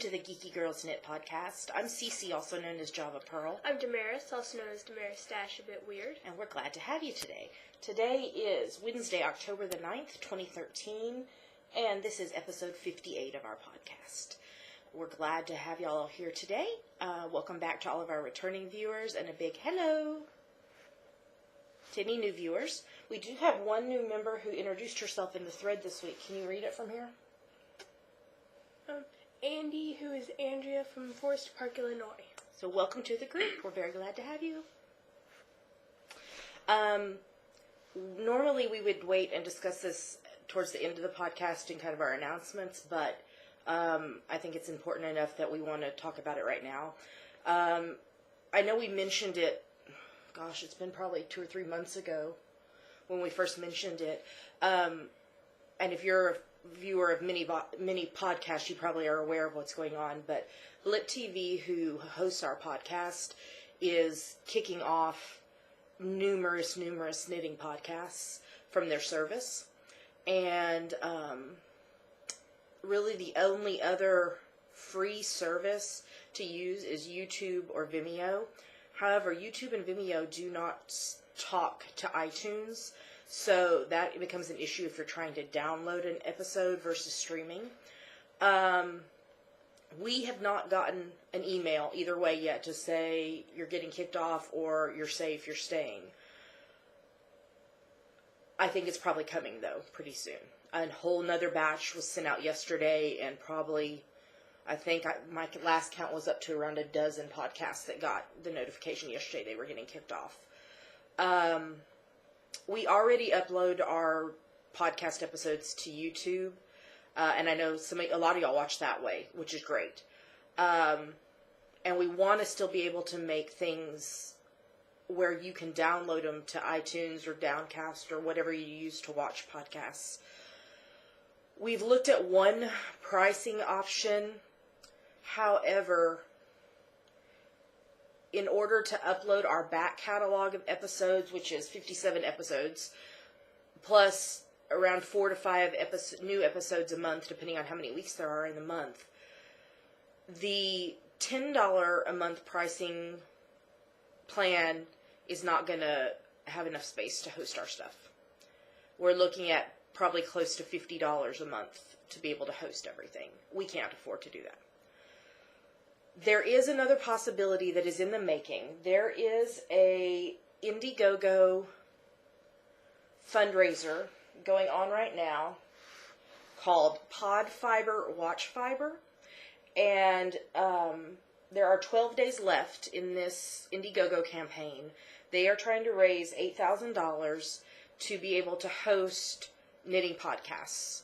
to the Geeky Girls Knit podcast. I'm Cece, also known as Java Pearl. I'm Damaris, also known as Damaris Dash, a bit weird. And we're glad to have you today. Today is Wednesday, October the 9th, 2013, and this is episode 58 of our podcast. We're glad to have y'all here today. Welcome back to all of our returning viewers, and a big hello to any new viewers. We do have one new member who introduced herself in the thread this week. Can you read it from here? Andy, who is Andrea from Forest Park, Illinois. So welcome to the group. We're very glad to have you. Normally we would wait and discuss this towards the end of the podcast and kind of our announcements, but I think it's important enough that we want to talk about it right now. I know we mentioned it, gosh, it's been probably 2 or 3 months ago when we first mentioned it. And if you're a viewer of many podcasts, you probably are aware of what's going on. But Lip TV, who hosts our podcast, is kicking off numerous knitting podcasts from their service. And really the only other free service to use is YouTube or Vimeo. However, YouTube and Vimeo do not talk to iTunes, so that becomes an issue if you're trying to download an episode versus streaming. We have not gotten an email either way yet to say you're getting kicked off or you're safe, you're staying. I think it's probably coming, though, pretty soon. A whole nother batch was sent out yesterday, and probably, I think my last count was up to around a dozen podcasts that got the notification yesterday they were getting kicked off. We already upload our podcast episodes to YouTube, and I know a lot of y'all watch that way, which is great. And we want to still be able to make things where you can download them to iTunes or Downcast or whatever you use to watch podcasts. We've looked at one pricing option. However, in order to upload our back catalog of episodes, which is 57 episodes, plus around 4 to 5 new episodes a month, depending on how many weeks there are in the month, the $10 a month pricing plan is not going to have enough space to host our stuff. We're looking at probably close to $50 a month to be able to host everything. We can't afford to do that. There is another possibility that is in the making. There is a Indiegogo fundraiser going on right now called Pod Fiber Watch Fiber. And there are 12 days left in this Indiegogo campaign. They are trying to raise $8,000 to be able to host knitting podcasts.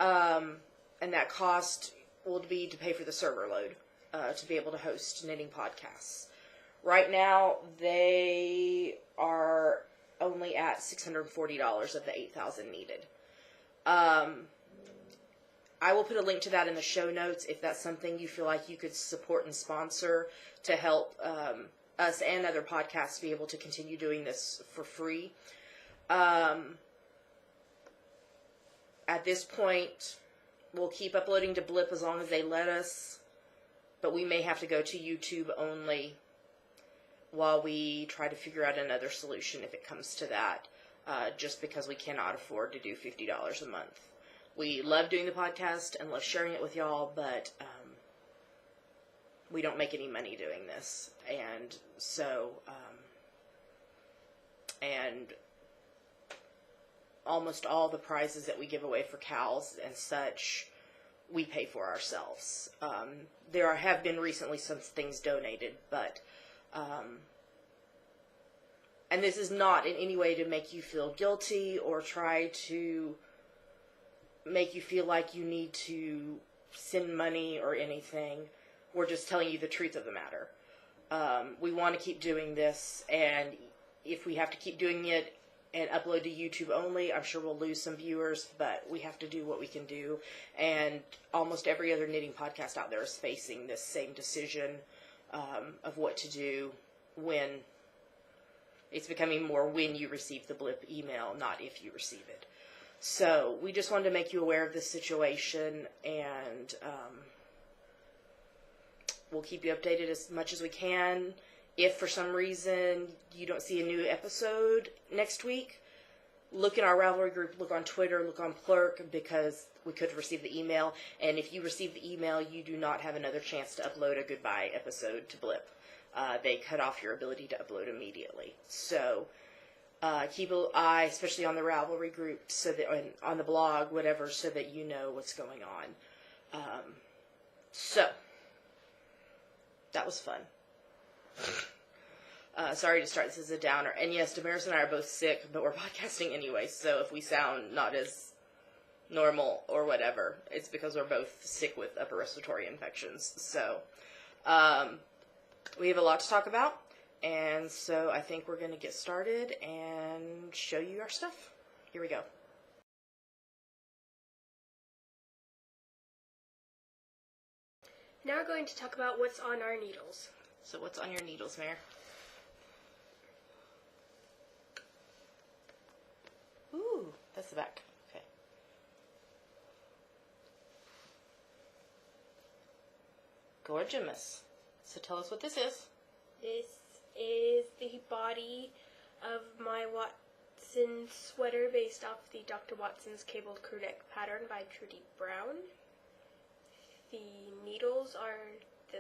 And that cost will be to pay for the server load. To be able to host knitting podcasts. Right now, they are only at $640 of the $8,000 needed. I will put a link to that in the show notes if that's something you feel like you could support and sponsor to help us and other podcasts be able to continue doing this for free. At this point, we'll keep uploading to Blip as long as they let us. But we may have to go to YouTube only while we try to figure out another solution if it comes to that, just because we cannot afford to do $50 a month. We love doing the podcast and love sharing it with y'all, but we don't make any money doing this. And so, and almost all the prizes that we give away for cows and such, we pay for ourselves. There have been recently some things donated, but, and this is not in any way to make you feel guilty or try to make you feel like you need to send money or anything. We're just telling you the truth of the matter. We want to keep doing this, and if we have to keep doing it and upload to YouTube only, I'm sure we'll lose some viewers, but we have to do what we can do. And almost every other knitting podcast out there is facing this same decision of what to do when it's becoming more when you receive the Blip email, not if you receive it. So we just wanted to make you aware of this situation, and We'll keep you updated as much as we can. If for some reason you don't see a new episode next week, look in our Ravelry group, look on Twitter, look on Plurk, because we could receive the email. And if you receive the email, you do not have another chance to upload a goodbye episode to Blip. They cut off your ability to upload immediately. So keep an eye, especially on the Ravelry group, so that on the blog, whatever, so that you know what's going on. So that was fun. Sorry to start this as a downer. And yes, Damaris and I are both sick, but we're podcasting anyway, so if we sound not as normal or whatever, it's because we're both sick with upper respiratory infections. So, we have a lot to talk about, and so I think we're going to get started and show you our stuff. Here we go. Now we're going to talk about what's on our needles. So what's on your needles, Mare? Ooh, that's the back. Okay. Gorgeous. So tell us what this is. This is the body of my Watson sweater based off the Dr. Watson's cabled crew neck pattern by Trudi Brown. The needles are the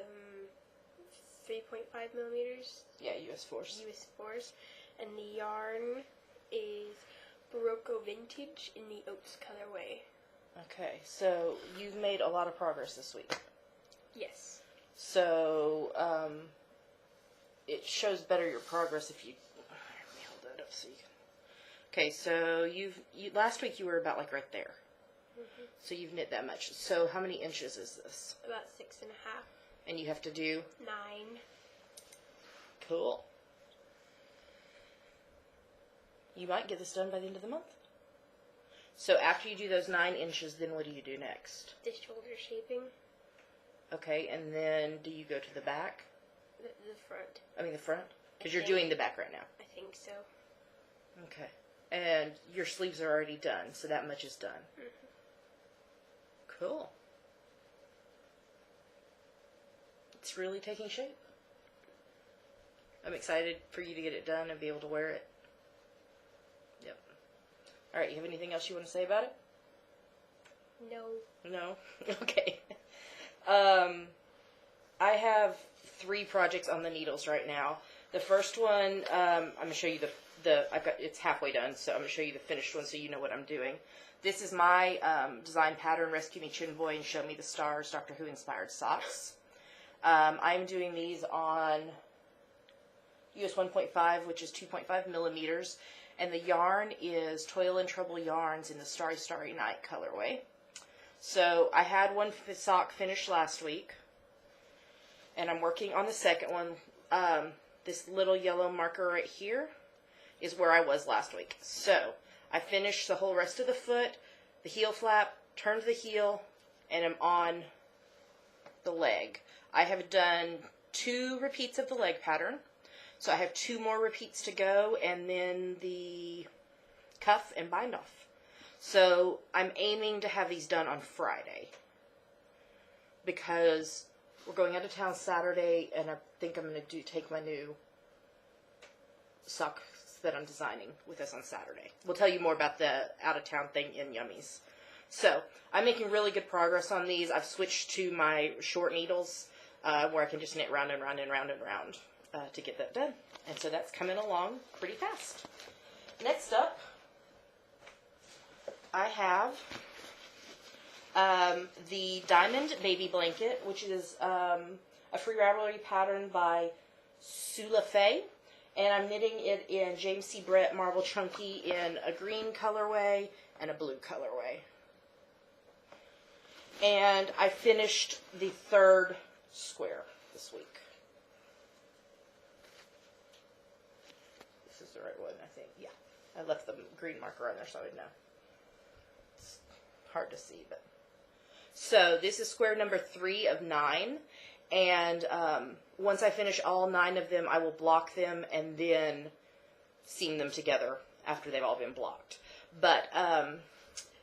3.5 millimeters. Yeah, US Force. US Force. And the yarn is Barocco Vintage in the Oats colorway. Okay, so you've made a lot of progress this week. Yes. So, it shows better your progress if you... Let me hold that up so you can... Okay, so last week you were about like right there. Mm-hmm. So you've knit that much. So how many inches is this? About 6.5. And you have to do? 9. Cool. You might get this done by the end of the month. So after you do those 9 inches, then what do you do next? The shoulder shaping. Okay, and then do you go to the back? The front. I mean the front? Because you're doing the back right now. I think so. Okay. And your sleeves are already done, so that much is done. Mm-hmm. Cool. It's really taking shape. I'm excited for you to get it done and be able to wear it. Yep. Alright, you have anything else you want to say about it? No. No? Okay. I have 3 projects on the needles right now. The first one, I'm going to show you it's halfway done, so I'm going to show you the finished one so you know what I'm doing. This is my design pattern, Rescue Me Chin Boy and Show Me the Stars, Doctor Who inspired socks. I'm doing these on US 1.5, which is 2.5 millimeters, and the yarn is Toil and Trouble Yarns in the Starry Starry Night colorway. So I had one sock finished last week, and I'm working on the second one. This little yellow marker right here is where I was last week. So I finished the whole rest of the foot, the heel flap, turned the heel, and I'm on the leg. I have done 2 repeats of the leg pattern, so I have 2 more repeats to go, and then the cuff and bind off. So I'm aiming to have these done on Friday, because we're going out of town Saturday, and I think I'm going to take my new socks that I'm designing with us on Saturday. We'll tell you more about the out-of-town thing in Yummies. So I'm making really good progress on these. I've switched to my short needles, where I can just knit round and round and round and round to get that done. And so that's coming along pretty fast. Next up, I have the Diamond Baby Blanket, which is a free Ravelry pattern by Sulafaye. And I'm knitting it in James C. Brett Marble Chunky in a green colorway and a blue colorway. And I finished the 3rd square this week. This is the right one, I think. Yeah. I left the green marker on there so I would know. It's hard to see, but... So, this is square number 3 of 9. And once I finish all 9 of them, I will block them and then seam them together after they've all been blocked. But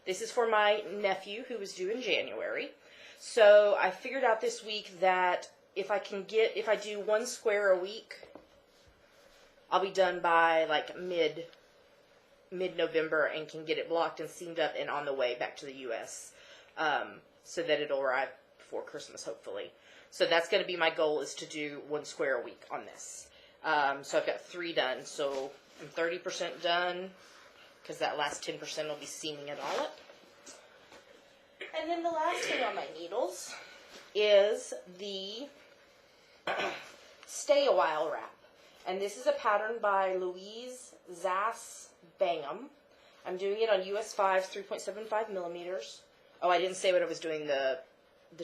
this is for my nephew who was due in January. So I figured out this week that if I do 1 square a week, I'll be done by like mid-November and can get it blocked and seamed up and on the way back to the U.S. So that it'll arrive before Christmas, hopefully. So that's going to be my goal, is to do 1 square a week on this. So I've got 3 done. So I'm 30% done, because that last 10% will be seaming it all up. And then the last thing on my needles is the Stay a While wrap. And this is a pattern by Louise Zass Bangham. I'm doing it on US 5's 3.75 millimeters. Oh, I didn't say what I was doing the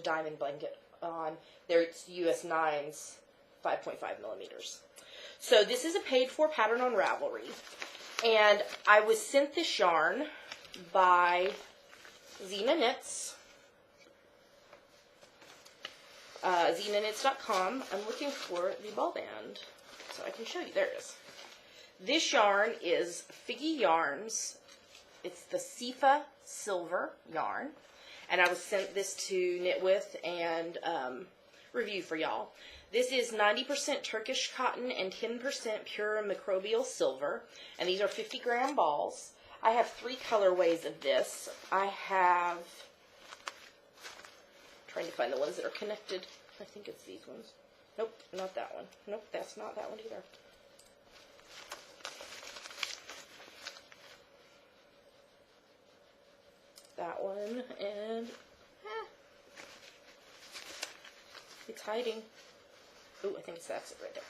diamond blanket on. There it's US 9's 5.5 millimeters. So this is a paid-for pattern on Ravelry. And I was sent this yarn by Zena Knits. ZenaKnits.com. I'm looking for the ball band so I can show you. There it is. This yarn is Figgi Yarns. It's the Sifa Silver yarn. And I was sent this to knit with and review for y'all. This is 90% Turkish cotton and 10% pure microbial silver. And these are 50-gram balls. I have 3 colorways of this. I have... trying to find the ones that are connected. I think it's these ones. Nope, not that one. Nope, that's not that one either. That one, and it's hiding. Ooh, I think it's that right there.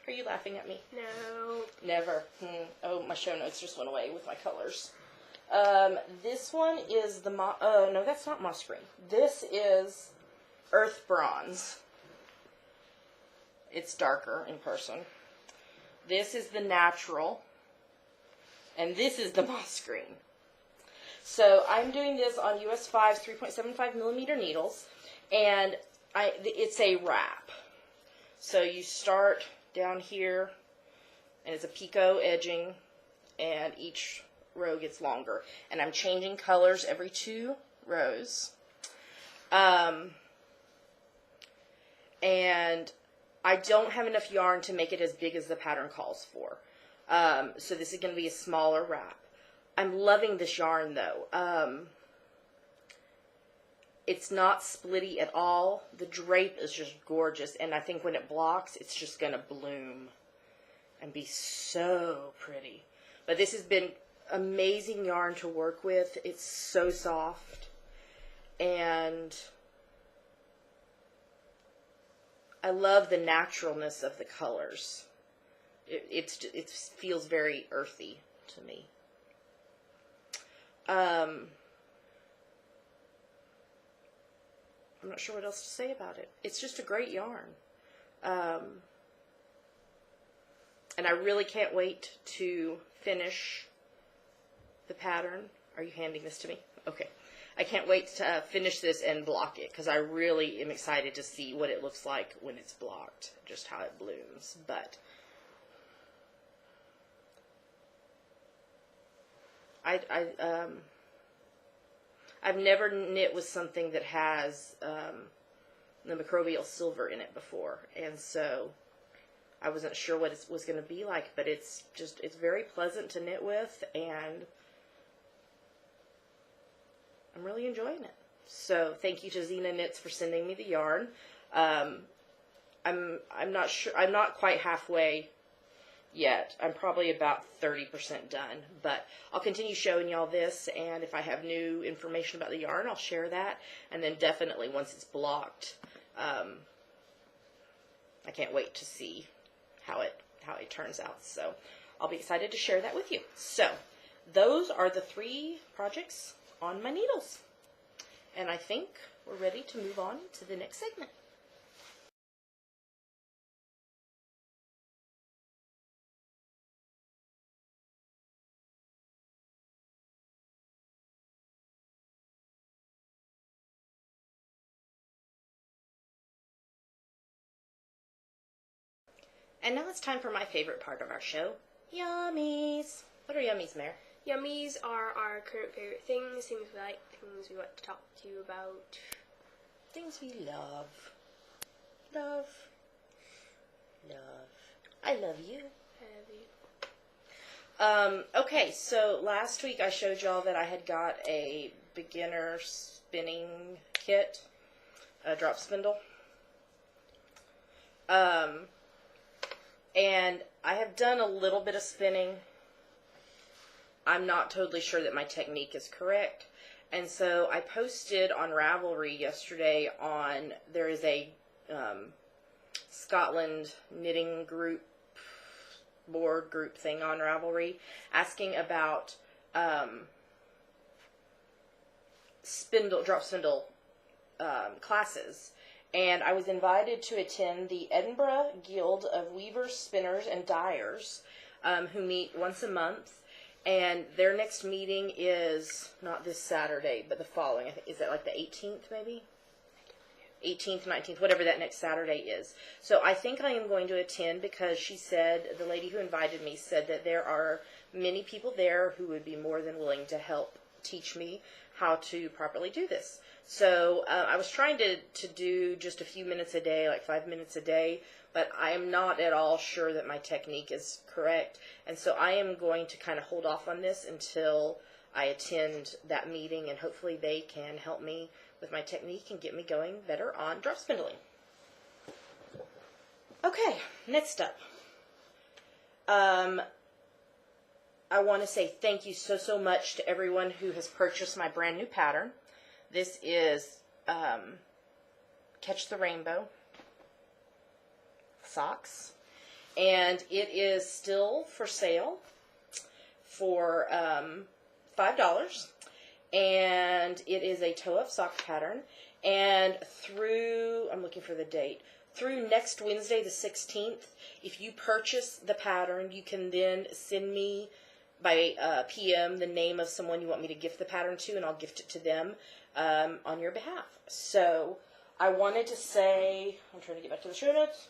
Are you laughing at me? No. Never. Oh, my show notes just went away with my colors. This one is the no, that's not moss green. This is earth bronze. It's darker in person. This is the natural. And this is the moss green. So I'm doing this on US 5's 3.75 millimeter needles. And it's a wrap. So you start down here, and it's a picot edging, and each row gets longer. And I'm changing colors every 2 rows. And I don't have enough yarn to make it as big as the pattern calls for. So this is going to be a smaller wrap. I'm loving this yarn though. It's not splitty at all. The drape is just gorgeous. And I think when it blocks, it's just going to bloom and be so pretty. But this has been amazing yarn to work with. It's so soft. And I love the naturalness of the colors. It feels very earthy to me. I'm not sure what else to say about it. It's just a great yarn. And I really can't wait to finish the pattern. Are you handing this to me? Okay. I can't wait to finish this and block it, because I really am excited to see what it looks like when it's blocked, just how it blooms. But I've never knit with something that has the microbial silver in it before, and so I wasn't sure what it was going to be like, but it's very pleasant to knit with, and I'm really enjoying it. So thank you to Zena Knits for sending me the yarn. I'm not sure. I'm not quite halfway yet. I'm probably about 30% done, but I'll continue showing y'all this, and if I have new information about the yarn, I'll share that. And then definitely once it's blocked, I can't wait to see how it turns out. So I'll be excited to share that with you. So those are the 3 projects on my needles, and I think we're ready to move on to the next segment. And now it's time for my favorite part of our show, Yummies. What are yummies, Mare? Yummies are our current favorite things we like, things we want to talk to you about. Things we love. Love. Love. I love you. I love you. Okay, so last week I showed y'all that I had got a beginner spinning kit, a drop spindle. And I have done a little bit of spinning. I'm not totally sure that my technique is correct. And so I posted on Ravelry yesterday there is a Scotland knitting group, board group thing on Ravelry, asking about drop spindle classes. And I was invited to attend the Edinburgh Guild of Weavers, Spinners, and Dyers, who meet once a month. And their next meeting is not this Saturday, but the following. I think, is that like the 18th, maybe? 18th, 19th, whatever that next Saturday is. So I think I am going to attend because she said, the lady who invited me said that there are many people there who would be more than willing to help teach me how to properly do this. So I was trying to do just a few minutes a day, like 5 minutes a day, but I am not at all sure that my technique is correct. And so I am going to kind of hold off on this until I attend that meeting, and hopefully they can help me with my technique and get me going better on drop spindling. Okay, next up. I want to say thank you so much to everyone who has purchased my brand new pattern. This is Catch the Rainbow socks, and it is still for sale for $5, and it is a toe-up sock pattern, and I'm looking for the date, through next Wednesday the 16th, if you purchase the pattern, you can then send me by PM the name of someone you want me to gift the pattern to, and I'll gift it to them on your behalf. So I wanted to say, I'm trying to get back to the show notes,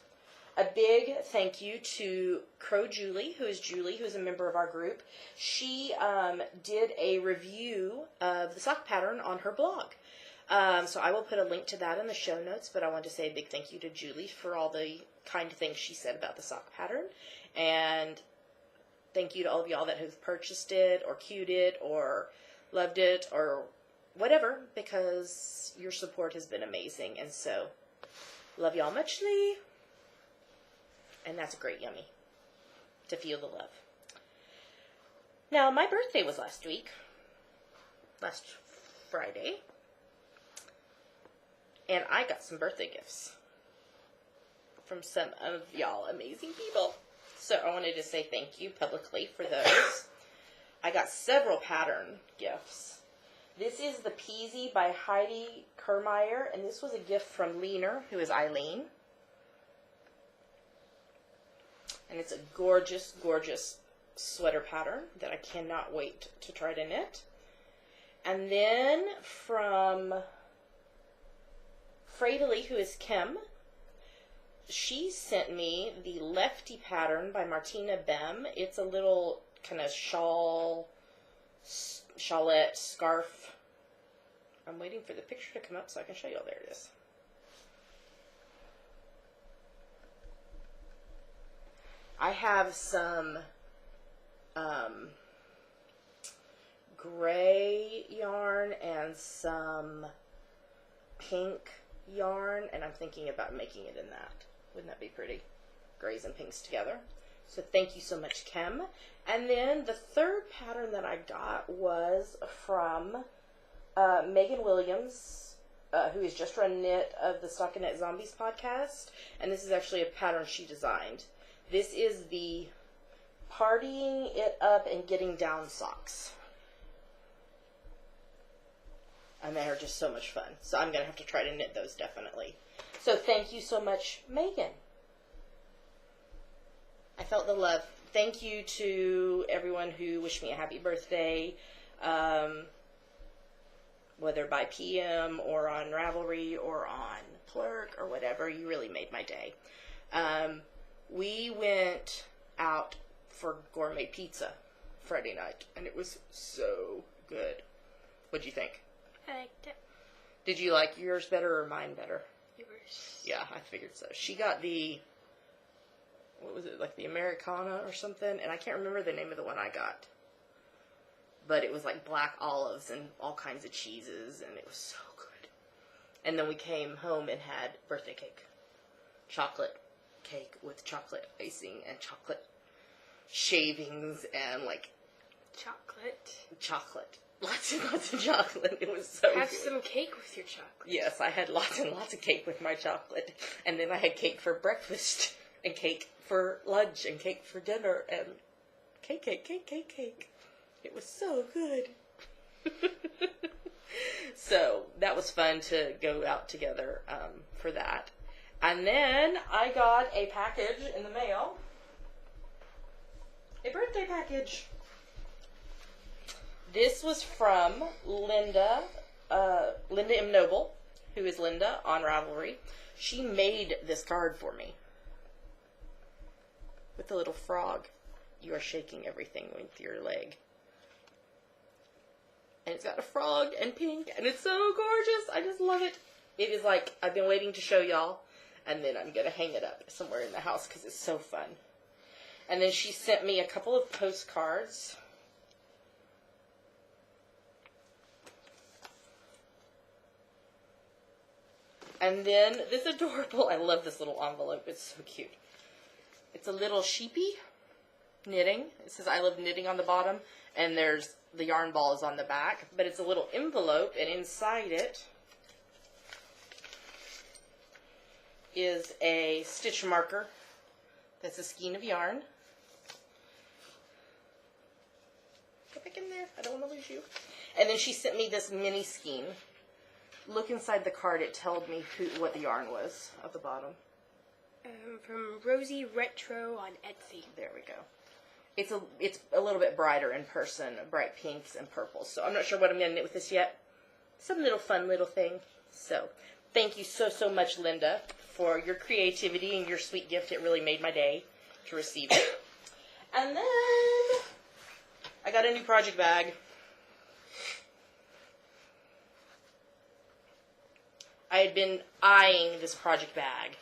a big thank you to Crow Julie, who is a member of our group. She did a review of the sock pattern on her blog. So I will put a link to that in the show notes, but I want to say a big thank you to Julie for all the kind things she said about the sock pattern. And thank you to all of y'all that have purchased it or queued it or loved it or whatever, because your support has been amazing. And so, love y'all muchly. And that's great yummy to feel the love. Now, my birthday was last Friday. And I got some birthday gifts from some of y'all amazing people. So I wanted to say thank you publicly for those. I got several pattern gifts. This is the Peasy by Heidi Kermeyer, and this was a gift from Leaner, who is Eileen. And it's a gorgeous, gorgeous sweater pattern that I cannot wait to try to knit. And then from Freda, who is Kim, she sent me the Lefty pattern by Martina Bem. It's a little kind of shawlette scarf. I'm waiting for the picture to come up so I can show you. Oh, there it is. I have some gray yarn and some pink yarn, and I'm thinking about making it in that. Wouldn't that be pretty? Grays and pinks together. So thank you so much, Kim. And then the third pattern that I got was from Megan Williams, who is just run knit of the Stockinette Zombies podcast, and this is actually a pattern she designed. This is the Partying It Up and Getting Down socks. And they are just so much fun. So I'm going to have to try to knit those definitely. So thank you so much, Megan. I felt the love. Thank you to everyone who wished me a happy birthday, whether by PM or on Ravelry or on Plurk or whatever. You really made my day. We went out for gourmet pizza Friday night, and it was so good. What'd you think? I liked it. Did you like yours better or mine better? Yours. Yeah, I figured so. She got the, what was it, like the Americana or something? And I can't remember the name of the one I got. But it was like black olives and all kinds of cheeses, and it was so good. And then we came home and had birthday cake. Chocolate cake with chocolate icing and chocolate shavings and like chocolate. Lots and lots of chocolate. It was so Have good. some cake with your chocolate. Yes, I had lots and lots of cake with my chocolate. And then I had cake for breakfast and cake for lunch and cake for dinner and cake. It was so good. So that was fun to go out together for that. And then I got a package in the mail. A birthday package. This was from Linda M. Noble, who is Linda on Ravelry. She made this card for me. With the little frog. You are shaking everything with your leg. And it's got a frog and pink, and it's so gorgeous. I just love it. It is like, I've been waiting to show y'all, and then I'm going to hang it up somewhere in the house because it's so fun. And then she sent me a couple of postcards. And then this adorable, I love this little envelope. It's so cute. It's a little sheepy knitting. It says, I love knitting on the bottom. And there's the yarn ball is on the back. But it's a little envelope. And inside it is a stitch marker. That's a skein of yarn. Get back in there. I don't want to lose you. And then she sent me this mini skein. Look inside the card. It told me what the yarn was at the bottom. From Rosie Retro on Etsy. There we go. It's a little bit brighter in person, bright pinks and purples. So I'm not sure what I'm going to knit with this yet. Some little fun little thing. So thank you so much, Linda, for your creativity and your sweet gift. It really made my day to receive it. And then I got a new project bag. I had been eyeing this project bag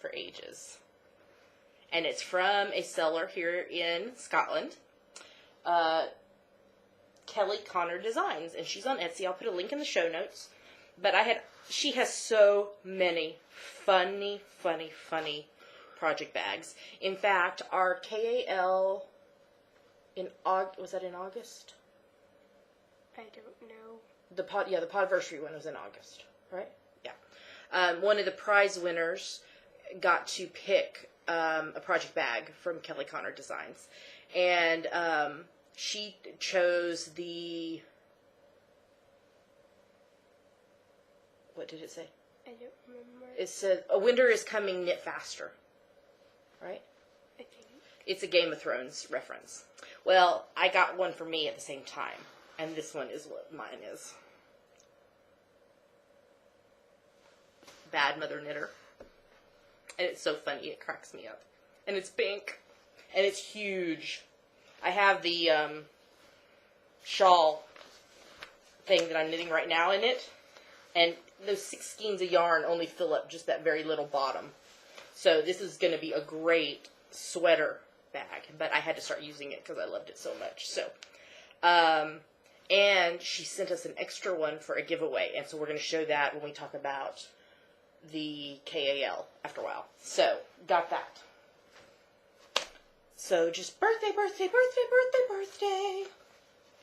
for ages. And it's from a seller here in Scotland, Kelly Connor Designs. And she's on Etsy. I'll put a link in the show notes. But she has so many funny project bags. In fact, our KAL was that in August? I don't know. The Podversary one was in August. Right? Yeah. One of the prize winners got to pick a project bag from Kelly Connor Designs. And she chose the... What did it say? I don't remember. It said, A Winter is Coming, Knit Faster. Right? I think. It's a Game of Thrones reference. Well, I got one for me at the same time. And this one is what mine is. Bad Mother Knitter. And it's so funny, it cracks me up. And it's pink. And it's huge. I have the shawl thing that I'm knitting right now in it. And those 6 skeins of yarn only fill up just that very little bottom. So this is going to be a great sweater bag. But I had to start using it because I loved it so much. So, and she sent us an extra one for a giveaway. And so we're going to show that when we talk about the KAL after a while. So, got that. So, just birthday.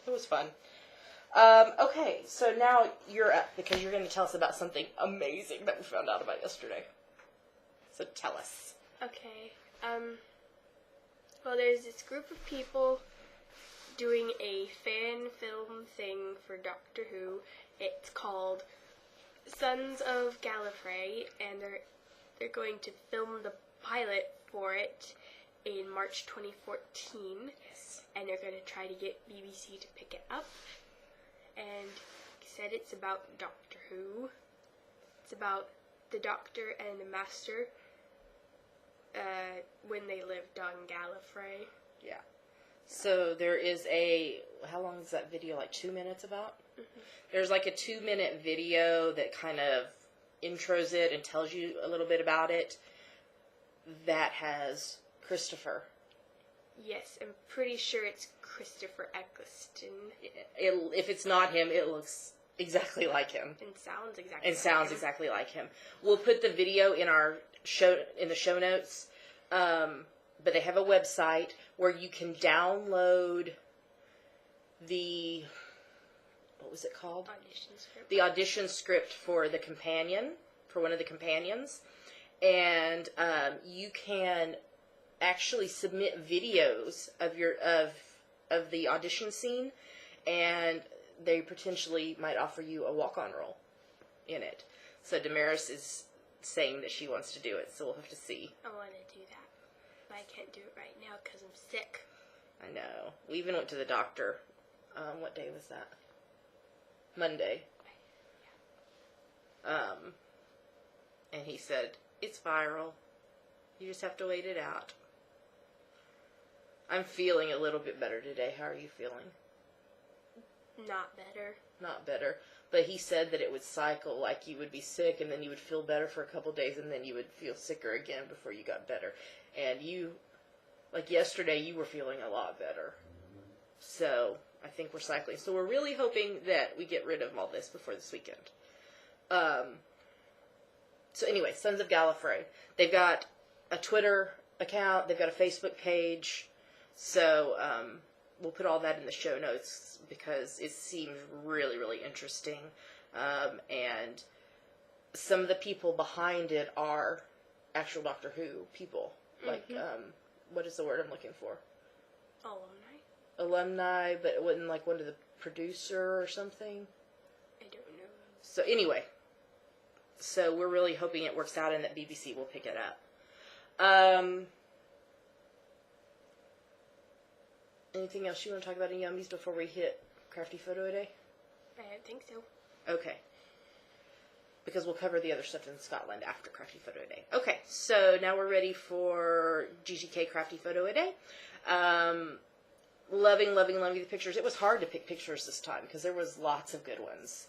It was fun. Okay, so now you're up because you're going to tell us about something amazing that we found out about yesterday. So, tell us. Okay. Well, there's this group of people doing a fan film thing for Doctor Who. It's called Sons of Gallifrey, and they're going to film the pilot for it in March 2014. Yes. And they're going to try to get BBC to pick it up. And like I said, it's about Doctor Who. It's about the Doctor and the Master when they lived on Gallifrey. Yeah. So there is how long is that video? Like 2 minutes about? Mm-hmm. There's like a 2-minute video that kind of intros it and tells you a little bit about it. That has Christopher. Yes, I'm pretty sure it's Christopher Eccleston. If it's not him, it looks exactly like him. And sounds exactly like him. We'll put the video in the show notes. But they have a website where you can download what was it called? Audition script. The audition script for one of the companions. And you can actually submit videos of the audition scene, and they potentially might offer you a walk-on role in it. So Damaris is saying that she wants to do it, so we'll have to see. I want to do that, but I can't do it right now because I'm sick. I know. We even went to the doctor. What day was that? Monday. And he said, it's viral. You just have to wait it out. I'm feeling a little bit better today. How are you feeling? Not better. Not better. But he said that it would cycle, like you would be sick and then you would feel better for a couple days and then you would feel sicker again before you got better. And like yesterday, you were feeling a lot better. So I think we're cycling. So we're really hoping that we get rid of all this before this weekend. So anyway, Sons of Gallifrey. They've got a Twitter account. They've got a Facebook page. So we'll put all that in the show notes because it seems really, really interesting. And some of the people behind it are actual Doctor Who people. Like, what is the word I'm looking for? Alumni, but it wasn't like one of the producer or something. I don't know. So anyway, so we're really hoping it works out and that BBC will pick it up. Anything else you want to talk about in Yummies before we hit Crafty Photo a Day? I don't think so. Okay. Because we'll cover the other stuff in Scotland after Crafty Photo a Day. Okay, so now we're ready for GGK Crafty Photo a Day. Loving the pictures. It was hard to pick pictures this time because there was lots of good ones.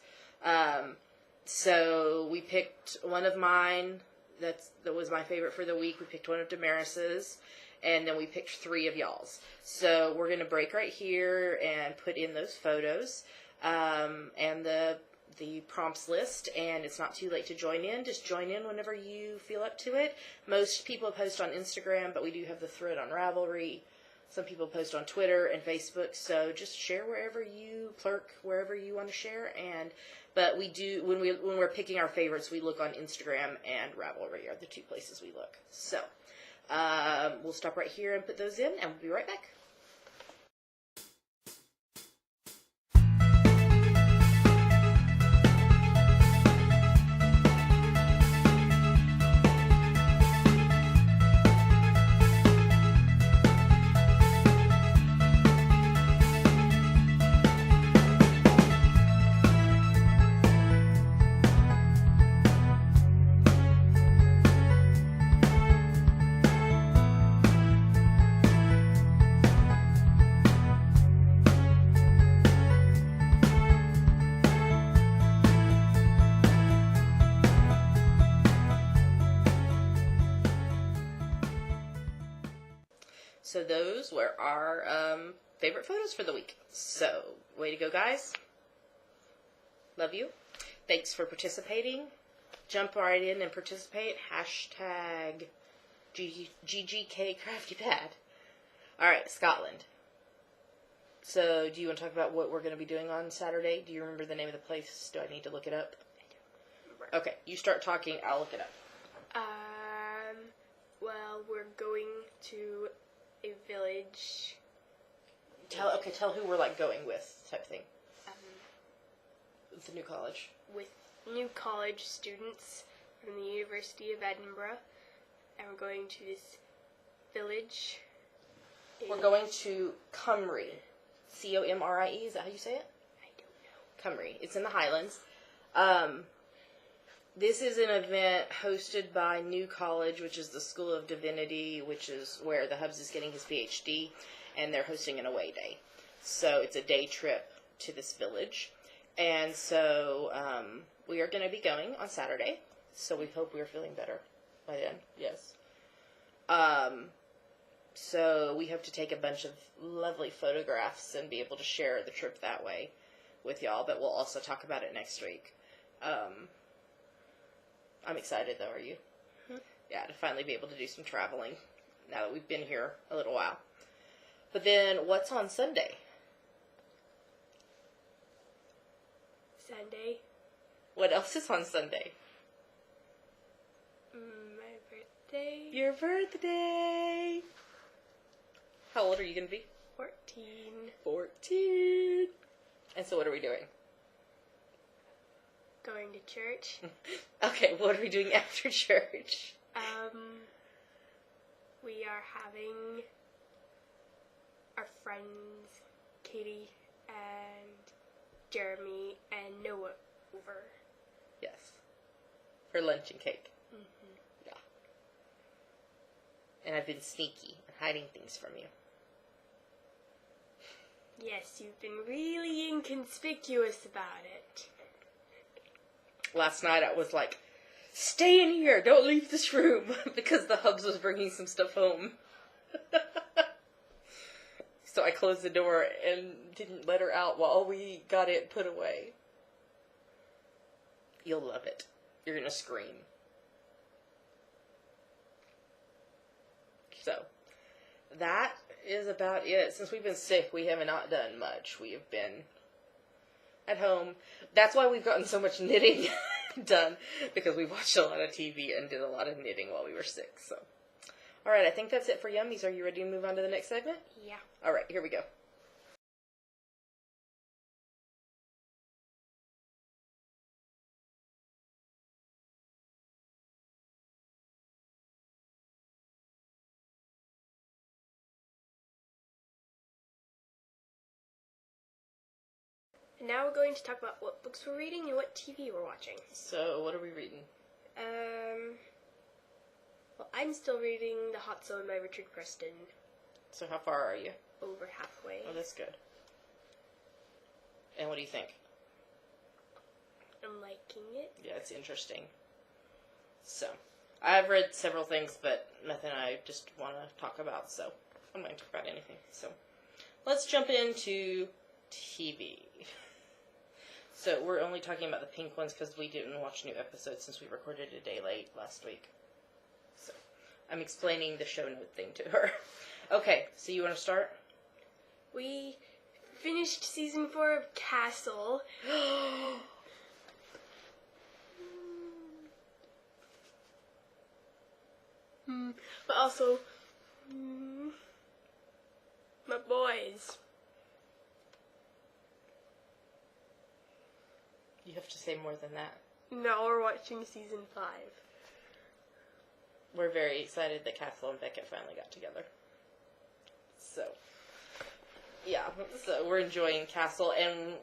So we picked one of mine that was my favorite for the week. We picked one of Damaris's, and then we picked 3 of y'all's. So we're going to break right here and put in those photos and the prompts list, and it's not too late to join in. Just join in whenever you feel up to it. Most people post on Instagram, but we do have the thread on Ravelry. Some people post on Twitter and Facebook, so just share wherever you want to share. But we do when we're picking our favorites, we look on Instagram and Ravelry are the 2 places we look. So we'll stop right here and put those in, and we'll be right back. So those were our favorite photos for the week. So, way to go, guys. Love you. Thanks for participating. Jump right in and participate. Hashtag GGK Crafty Pad. Alright, Scotland. So, do you want to talk about what we're going to be doing on Saturday? Do you remember the name of the place? Do I need to look it up? I don't remember. Okay, you start talking, I'll look it up. Well, we're going to a village. Tell who we're like going with, type thing. With the new college. With new college students from the University of Edinburgh, and we're going to this village. We're going to Cymru. C-O-M-R-I-E, is that how you say it? I don't know. Cymru. It's in the Highlands. This is an event hosted by New College, which is the School of Divinity, which is where the Hubs is getting his PhD. and they're hosting an away day. So it's a day trip to this village. And so we are going to be going on Saturday. So we hope we're feeling better by then. Yes. So we hope to take a bunch of lovely photographs and be able to share the trip that way with y'all. But we'll also talk about it next week. I'm excited, though. Are you? Mm-hmm. Yeah, to finally be able to do some traveling now that we've been here a little while. But then, what's on Sunday? Sunday. What else is on Sunday? My birthday. Your birthday. How old are you going to be? 14. 14. And so what are we doing? Going to church. Okay, what are we doing after church? We are having our friends, Katie and Jeremy and Noah, over. Yes. For lunch and cake. Mm-hmm. Yeah. And I've been sneaky and hiding things from you. Yes, you've been really inconspicuous about it. Last night I was like, stay in here, don't leave this room, because the Hubs was bringing some stuff home. So I closed the door and didn't let her out while we got it put away. You'll love it. You're gonna scream. So, that is about it. Since we've been sick, we have not done much. We have been at home. That's why we've gotten so much knitting done, because we watched a lot of TV and did a lot of knitting while we were sick. So, all right, I think that's it for Yummies. Are you ready to move on to the next segment? Yeah. All right, here we go. And now we're going to talk about what books we're reading and what TV we're watching. So, what are we reading? Well, I'm still reading The Hot Zone by Richard Preston. So, how far are you? Over halfway. Oh, that's good. And what do you think? I'm liking it. Yeah, it's interesting. So, I've read several things, but nothing I just want to talk about, so I'm going to talk about anything. So, let's jump into TV. So, we're only talking about the pink ones because we didn't watch new episodes since we recorded a day late last week. So, I'm explaining the show note thing to her. Okay, so you want to start? We finished season 4 of Castle. But also, my boys. You have to say more than that. Now we're watching season 5. We're very excited that Castle and Beckett finally got together. So, yeah, so we're enjoying Castle, and,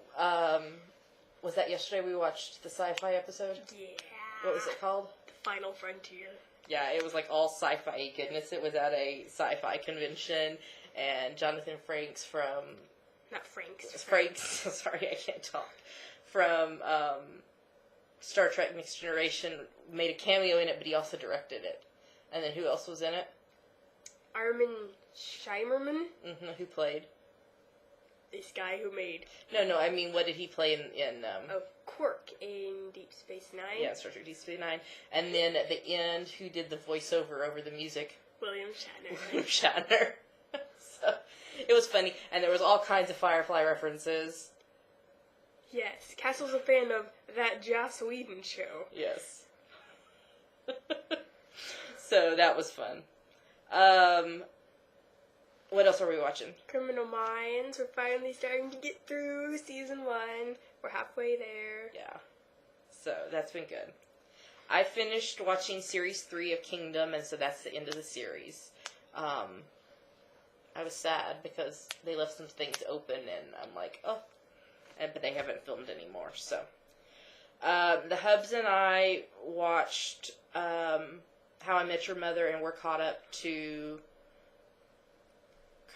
was that yesterday we watched the sci-fi episode? Yeah. What was it called? The Final Frontier. Yeah, it was like all sci-fi goodness. It was at a sci-fi convention, and Jonathan Frakes from... Not Franks. Frakes, sorry, I can't talk. From, Star Trek Next Generation made a cameo in it, but he also directed it. And then who else was in it? Armin Shimerman. Mm-hmm, who played? This guy who made... No, I mean, what did he play in Oh, Quark in Deep Space Nine. Yeah, Star Trek Deep Space Nine. And then at the end, who did the voiceover over the music? William Shatner. William Shatner. So, it was funny. And there was all kinds of Firefly references. Yes, Castle's a fan of That Joss Whedon Show. Yes. So, that was fun. What else are we watching? Criminal Minds. We're finally starting to get through season 1. We're halfway there. Yeah. So, that's been good. I finished watching series 3 of Kingdom, and so that's the end of the series. I was sad because they left some things open, and I'm like, oh. But they haven't filmed anymore, so. The Hubs and I watched How I Met Your Mother, and we're caught up to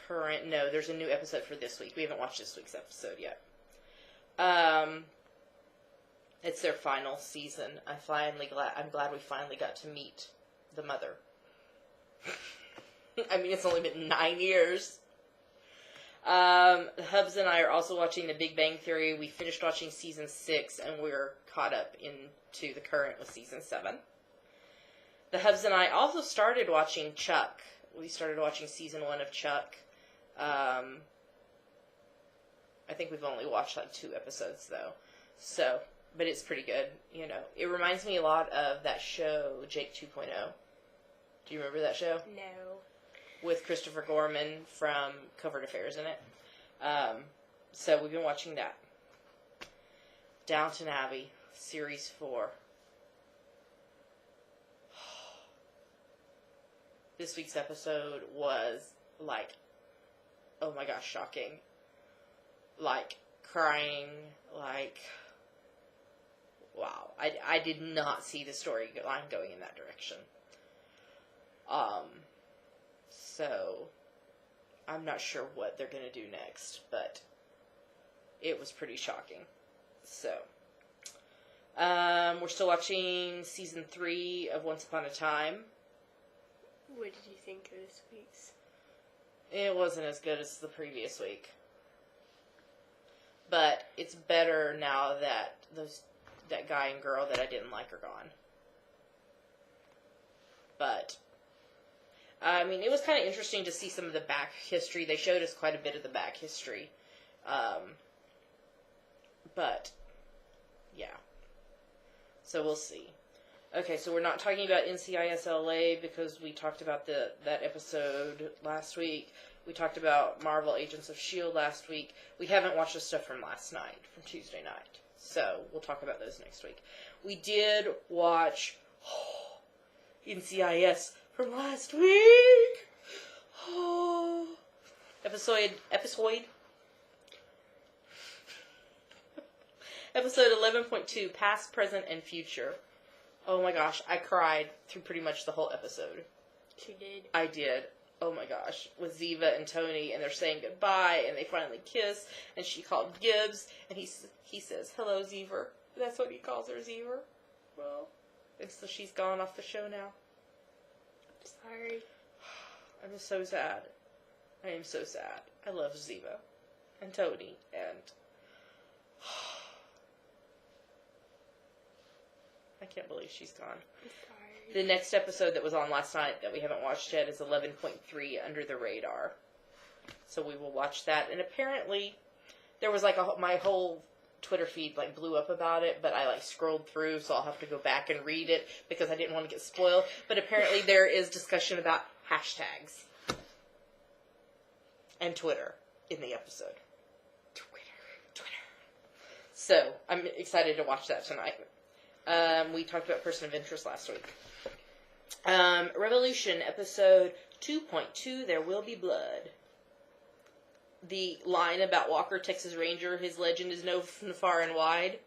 current. No, there's a new episode for this week. We haven't watched this week's episode yet. It's their final season. I'm glad we finally got to meet the mother. I mean, it's only been 9 years. The Hubs and I are also watching The Big Bang Theory. We finished watching season 6, and we're caught up into the current with season 7. The Hubs and I also started watching Chuck. We started watching season 1 of Chuck. I think we've only watched like 2 episodes, though. So, but it's pretty good. You know, it reminds me a lot of that show, Jake 2.0. Do you remember that show? No. With Christopher Gorman from Covert Affairs in it. So we've been watching that. Downton Abbey, Series 4. This week's episode was, like, oh my gosh, shocking. Like, crying, like, wow. I did not see the storyline going in that direction. So, I'm not sure what they're going to do next, but it was pretty shocking. So, we're still watching season 3 of Once Upon a Time. What did you think of this week's? It wasn't as good as the previous week. But it's better now that that guy and girl that I didn't like are gone. But, I mean, it was kind of interesting to see some of the back history. They showed us quite a bit of the back history. But, yeah. So we'll see. Okay, so we're not talking about NCIS LA because we talked about that episode last week. We talked about Marvel Agents of S.H.I.E.L.D. last week. We haven't watched the stuff from last night, from Tuesday night. So we'll talk about those next week. We did watch NCIS from last week. Episode 11.2, Past, Present, and Future. Oh my gosh, I cried through pretty much the whole episode. She did. I did. Oh my gosh. With Ziva and Tony, and they're saying goodbye, and they finally kiss, and she called Gibbs, and he says, hello, Ziva. That's what he calls her, Ziva. Well, and so she's gone off the show now. Sorry. I'm so sad. I am so sad. I love Ziva and Tony, and I can't believe she's gone. I'm sorry. The next episode that was on last night that we haven't watched yet is 11.3, Under the Radar. So we will watch that. And apparently, there was like my whole Twitter feed like blew up about it, but I like scrolled through, so I'll have to go back and read it because I didn't want to get spoiled. But apparently there is discussion about hashtags and Twitter in the episode. Twitter. So I'm excited to watch that tonight. We talked about Person of Interest last week. Revolution, episode 2.2, There Will Be Blood. The line about Walker, Texas Ranger, his legend is known far and wide,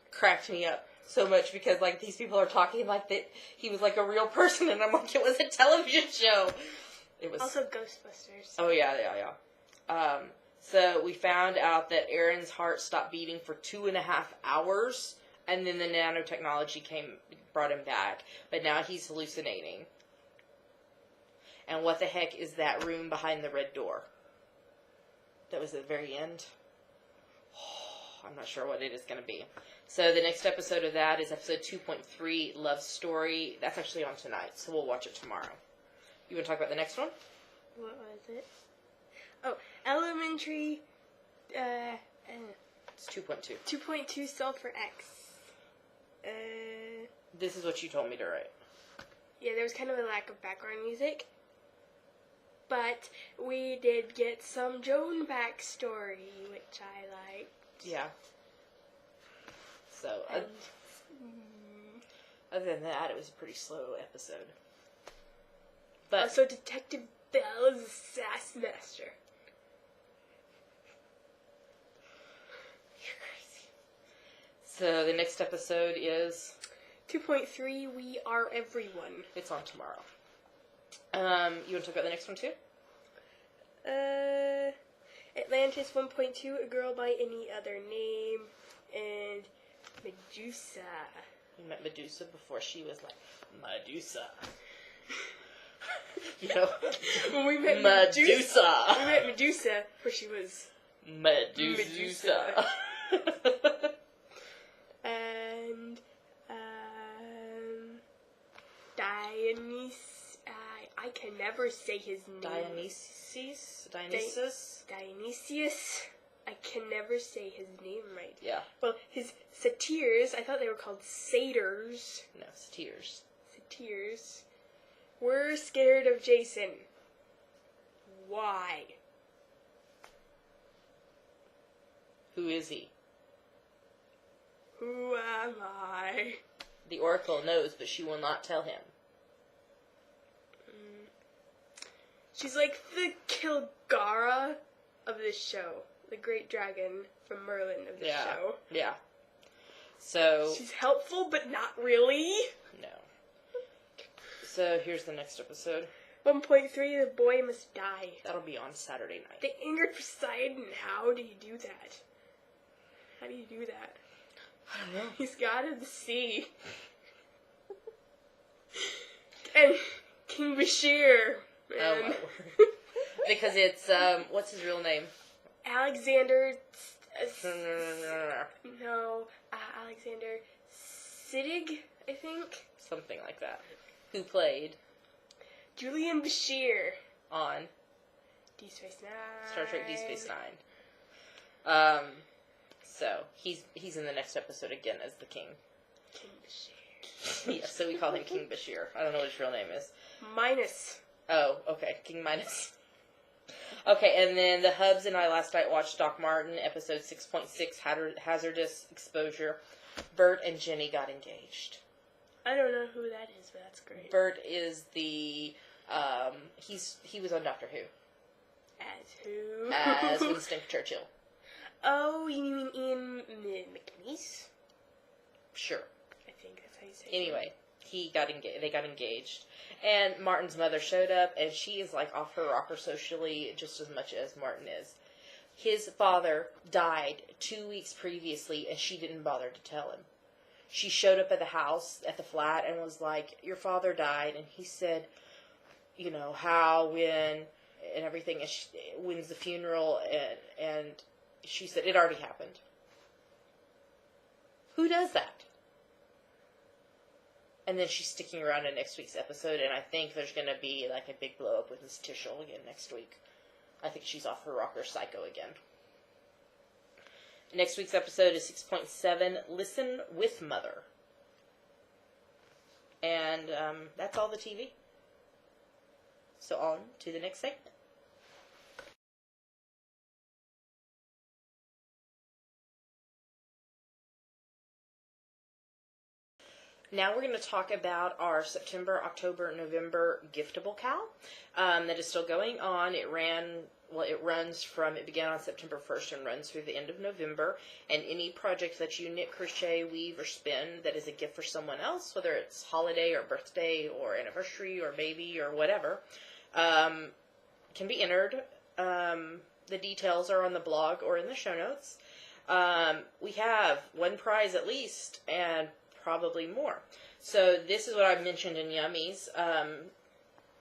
cracked me up so much because, like, these people are talking like that he was, like, a real person, and I'm like, it was a television show. It was... Also Ghostbusters. Oh, yeah. So we found out that Aaron's heart stopped beating for 2.5 hours, and then the nanotechnology brought him back. But now he's hallucinating. And what the heck is that room behind the red door? That was at the very end. I'm not sure what it is going to be. So the next episode of that is episode 2.3, Love Story. That's actually on tonight, so we'll watch it tomorrow. You want to talk about the next one? What was it? Oh, Elementary... It's 2.2. 2.2 Sulfur X. This is what you told me to write. Yeah, there was kind of a lack of background music. But we did get some Joan backstory, which I liked. Yeah. So, other than that, it was a pretty slow episode. But also, Detective Bell is a sass master. You're crazy. So, the next episode is... 2.3, We Are Everyone. It's on tomorrow. You want to talk about the next one, too? Atlantis 1.2, A Girl by Any Other Name, and Medusa. We met Medusa before she was like, Medusa. You know? When we met Medusa. We met Medusa before she was... Medusa. And, I can never say his name. Dionysius? Dionysius. I can never say his name right. Yeah. Well, his satyrs, I thought they were called satyrs. No, satyrs. Satyrs. Were scared of Jason. Why? Who is he? Who am I? The Oracle knows, but she will not tell him. She's like the Kilgara of this show. The great dragon from Merlin of the show. Yeah. So... she's helpful, but not really. No. So, here's the next episode. 1.3, The Boy Must Die. That'll be on Saturday night. The Anger Poseidon. How do you do that? How do you do that? I don't know. He's got to the sea. And King Bashir. Man. Oh, my word. Because it's, what's his real name? Alexander... No. Alexander Siddig, I think? Something like that. Who played? Julian Bashir. On? Deep Space Nine. Star Trek Deep Space Nine. So, he's in the next episode again as the king. King Bashir. Yeah, so we call him King Bashir. I don't know what his real name is. Minus. Oh, okay. King Minus. Okay, and then the Hubs and I last night watched Doc Martin, episode 6.6, Hazardous Exposure. Bert and Jenny got engaged. I don't know who that is, but that's great. Bert is the, he was on Doctor Who. As who? As Winston Churchill. Oh, you mean Ian McNeice? Sure. I think that's how you say it. Anyway, they got engaged. And Martin's mother showed up, and she is, like, off her rocker socially just as much as Martin is. His father died 2 weeks previously, and she didn't bother to tell him. She showed up at the house, at the flat, and was like, your father died. And he said, you know, how, when, and everything. And when's the funeral? And she said, it already happened. Who does that? And then she's sticking around in next week's episode, and I think there's going to be, like, a big blow-up with Miss Tishel again next week. I think she's off her rocker psycho again. Next week's episode is 6.7, Listen with Mother. And that's all the TV. So on to the next segment. Now we're going to talk about our September, October, November giftable cow that is still going on. It began on September 1st and runs through the end of November. And any project that you knit, crochet, weave, or spin that is a gift for someone else, whether it's holiday or birthday or anniversary or baby or whatever, can be entered. The details are on the blog or in the show notes. We have one prize at least, and probably more. So this is what I mentioned in Yummies.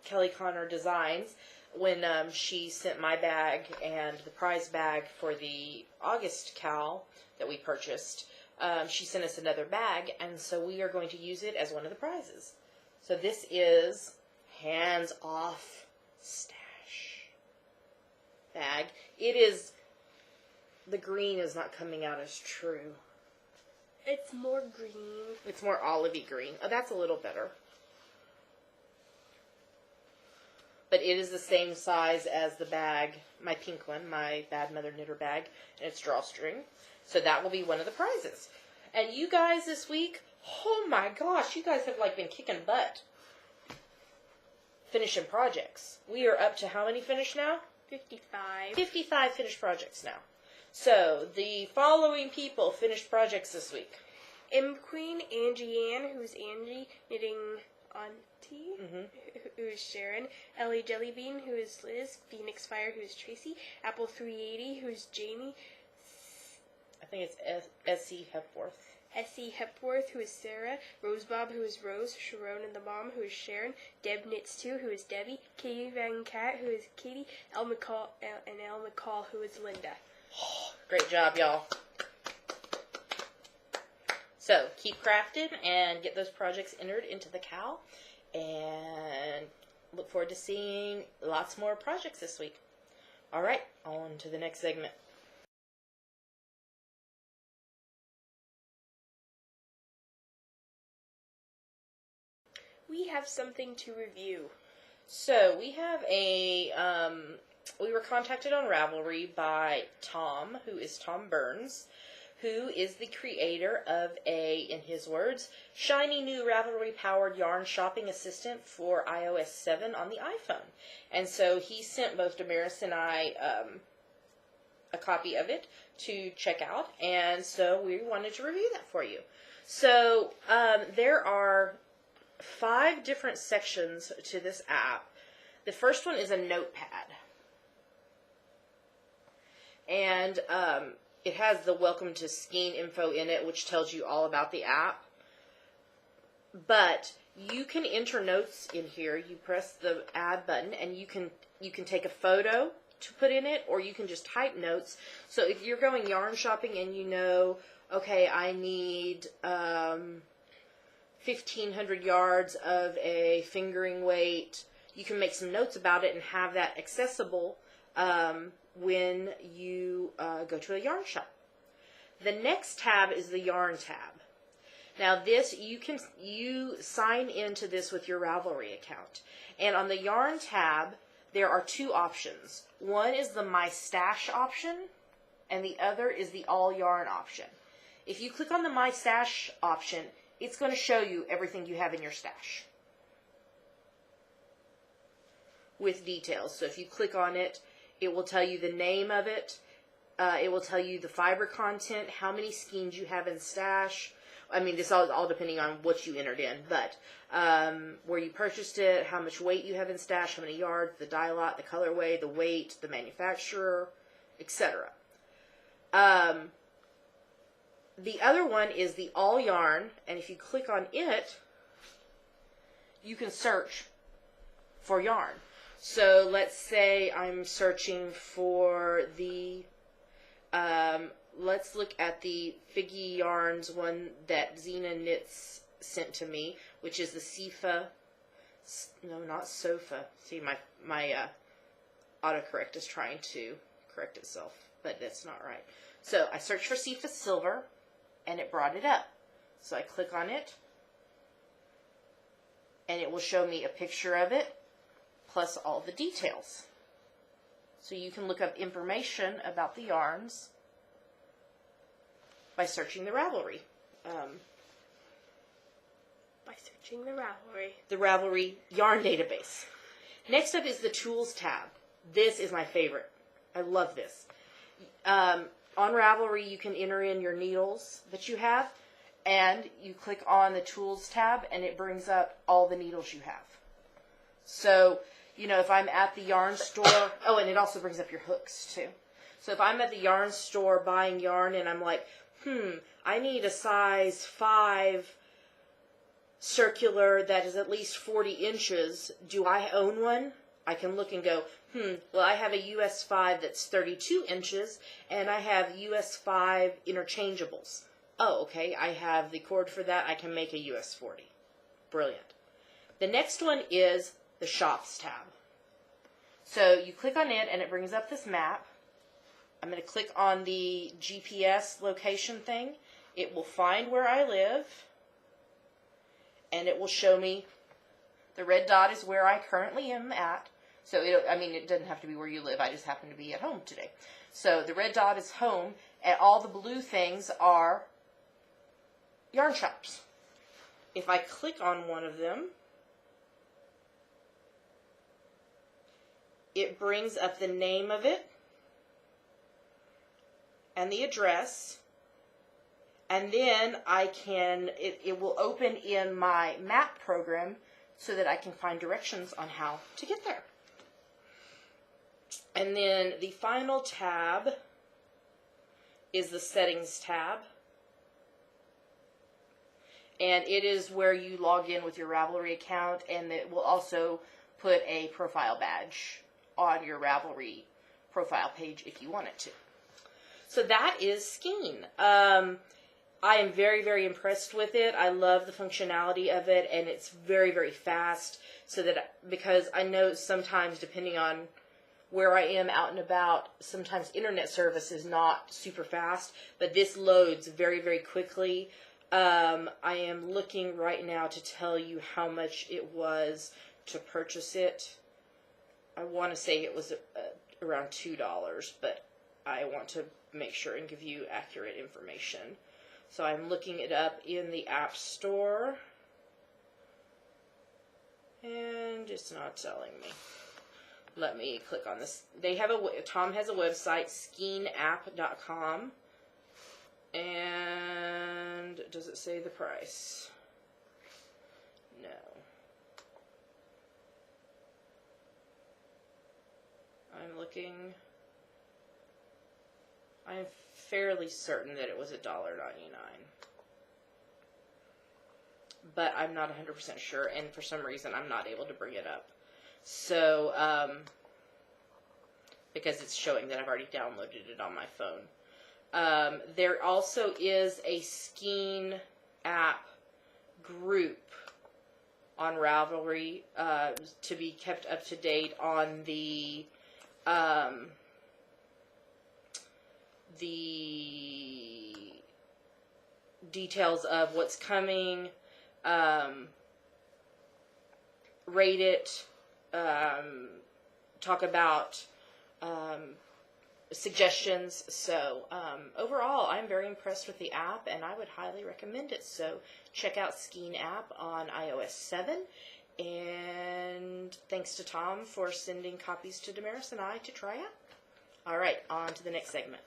Kelly Connor Designs, when she sent my bag and the prize bag for the August cow that we purchased, she sent us another bag, and so we are going to use it as one of the prizes. So this is Hands Off Stash bag. It is, the green is not coming out as true. It's more green. It's more olivey green. Oh, that's a little better. But it is the same size as the bag, my pink one, my Bad Mother Knitter bag, and it's drawstring. So that will be one of the prizes. And you guys this week, oh my gosh, you guys have like been kicking butt. Finishing projects. We are up to how many finished now? 55. 55 finished projects now. So, the following people finished projects this week. M Queen, Angie Ann, who's Angie, knitting Auntie, Mm-hmm. who is Sharon, Ellie Jellybean, who is Liz, Phoenix Fire, who is Tracy, Apple 380, who is Jamie, I think it's S.C. Hepworth. Essie Hepworth, who is Sarah, Rosebob, who is Rose, Sharon and the Mom, who is Sharon, Deb Knits 2, who is Debbie, Katie Van Cat, who is Katie, Elle McCall, who is Linda. Great job, y'all. So, keep crafting and get those projects entered into the CAL. And look forward to seeing lots more projects this week. All right, on to the next segment. We have something to review. So, we have we were contacted on Ravelry by Tom, who is Tom Burns, who is the creator of in his words, shiny new Ravelry-powered yarn shopping assistant for iOS 7 on the iPhone. And so he sent both Damaris and I a copy of it to check out, and so we wanted to review that for you. So there are 5 different sections to this app. The first one is a notepad. And it has the welcome to Skein info in it, which tells you all about the app. But you can enter notes in here. You press the add button, and you can take a photo to put in it, or you can just type notes. So if you're going yarn shopping and you know, okay, I need 1,500 yards of a fingering weight, you can make some notes about it and have that accessible when you go to a yarn shop. The next tab is the yarn tab. Now this, you sign into this with your Ravelry account. And on the yarn tab, there are 2 options. One is the My Stash option, and the other is the All Yarn option. If you click on the My Stash option, it's going to show you everything you have in your stash with details. So if you click on it, it will tell you the name of it. It will tell you the fiber content, how many skeins you have in stash. I mean, this is all depending on what you entered in, but where you purchased it, how much weight you have in stash, how many yards, the dye lot, the colorway, the weight, the manufacturer, etc. The other one is the All Yarn, and if you click on it, you can search for yarn. So let's say I'm searching for the, let's look at the Figgi yarns one that Xena Knits sent to me, which is the Sifa, no, not Sofa. See, my autocorrect is trying to correct itself, but that's not right. So I searched for Sifa Silver, and it brought it up. So I click on it, and it will show me a picture of it, plus all the details. So you can look up information about the yarns by searching the Ravelry. The Ravelry yarn database. Next up is the Tools tab. This is my favorite. I love this. On Ravelry, you can enter in your needles that you have, and you click on the Tools tab, and it brings up all the needles you have. So, you know, if I'm at the yarn store, oh, and it also brings up your hooks, too. So if I'm at the yarn store buying yarn, and I'm like, I need a size 5 circular that is at least 40 inches. Do I own one? I can look and go, well, I have a US 5 that's 32 inches, and I have US 5 interchangeables. Oh, okay, I have the cord for that. I can make a US 40. Brilliant. The next one is the Shops tab. So you click on it, and it brings up this map. I'm going to click on the GPS location thing. It will find where I live, and it will show me the red dot is where I currently am at. So, it doesn't have to be where you live. I just happen to be at home today. So the red dot is home, and all the blue things are yarn shops. If I click on one of them, it brings up the name of it and the address, and then it will open in my map program so that I can find directions on how to get there. And then the final tab is the settings tab. And it is where you log in with your Ravelry account, and it will also put a profile badge on your Ravelry profile page if you want it to. So that is Skein. I am very, very impressed with it. I love the functionality of it, and it's very, very fast. Because I know sometimes, depending on where I am out and about, sometimes internet service is not super fast, but this loads very, very quickly. I am looking right now to tell you how much it was to purchase it. I want to say it was around $2, but I want to make sure and give you accurate information. So I'm looking it up in the App Store, and it's not telling me. Let me click on this. Tom has a website, skeinapp.com, and does it say the price? No. I'm looking. I'm fairly certain that it was $1.99. But I'm not 100% sure, and for some reason I'm not able to bring it up. So, because it's showing that I've already downloaded it on my phone. There also is a Skein app group on Ravelry to be kept up to date on the details of what's coming, rate it, talk about suggestions. So overall, I'm very impressed with the app, and I would highly recommend it. So check out Skein app on iOS 7. And thanks to Tom for sending copies to Damaris and I to try out. All right, on to the next segment.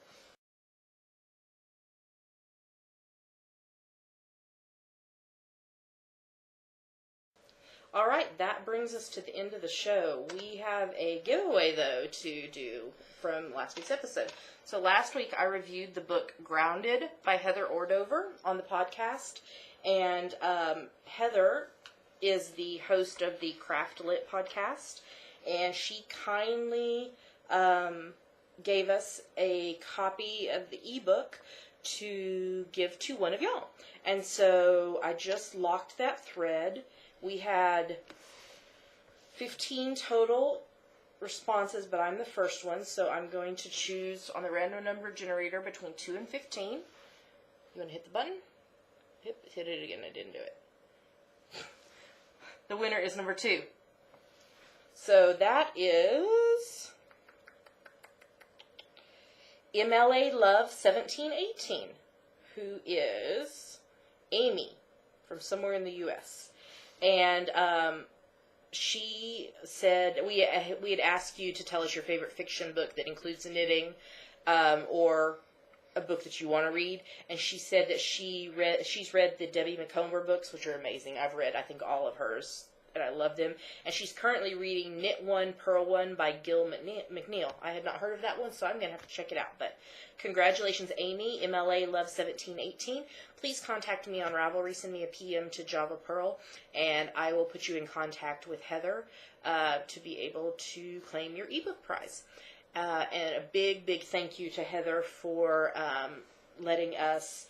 All right, that brings us to the end of the show. We have a giveaway, though, to do from last week's episode. So last week I reviewed the book Grounded by Heather Ordover on the podcast. And Heather is the host of the Craft Lit podcast. And she kindly gave us a copy of the ebook to give to one of y'all. And so I just locked that thread. We had 15 total responses, but I'm the first one, so I'm going to choose on the random number generator between 2 and 15. You want to hit the button? Hit it again. I didn't do it. The winner is number 2. So that is MLA Love 1718, who is Amy from somewhere in the U.S. And she said, we had asked you to tell us your favorite fiction book that includes knitting, or a book that you want to read. And she said that she's read the Debbie McComber books, which are amazing. I've read, I think, all of hers, and I love them. And she's currently reading Knit One, Purl One by Gil McNeil. I had not heard of that one, so I'm going to have to check it out. But congratulations, Amy, MLA Love 1718. Please contact me on Ravelry. Send me a PM to Java Pearl, and I will put you in contact with Heather to be able to claim your ebook prize. And a big, big thank you to Heather for letting us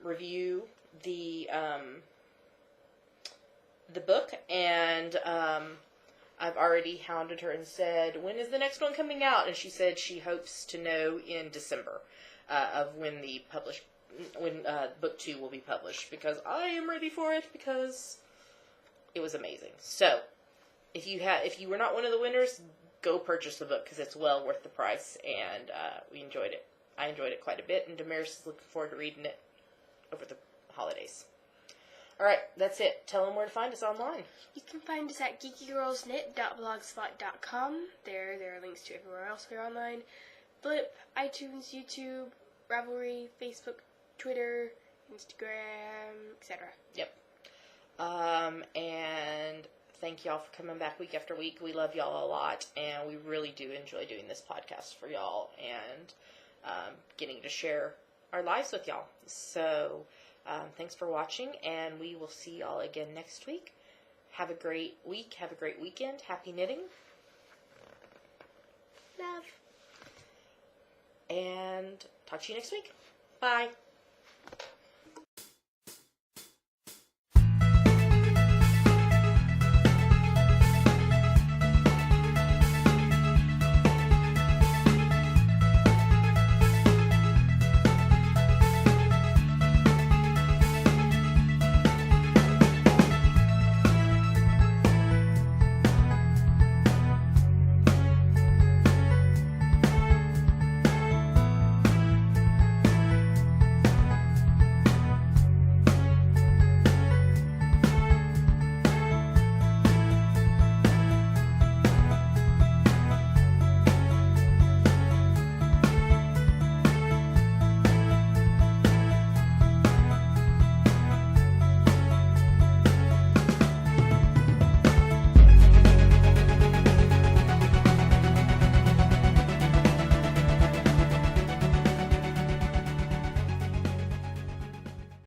review the book, and I've already hounded her and said, when is the next one coming out? And she said she hopes to know in December of when book 2 will be published, because I am ready for it, because it was amazing. So if you were not one of the winners, go purchase the book, because it's well worth the price, and we enjoyed it. I enjoyed it quite a bit, and Damaris is looking forward to reading it over the holidays. All right, that's it. Tell them where to find us online. You can find us at geekygirlsknit.blogspot.com. There are links to everywhere else we're online. Blip, iTunes, YouTube, Ravelry, Facebook, Twitter, Instagram, etc. Yep. And thank y'all for coming back week after week. We love y'all a lot, and we really do enjoy doing this podcast for y'all and getting to share our lives with y'all. So thanks for watching, and we will see y'all again next week. Have a great week. Have a great weekend. Happy knitting. Love. And talk to you next week. Bye.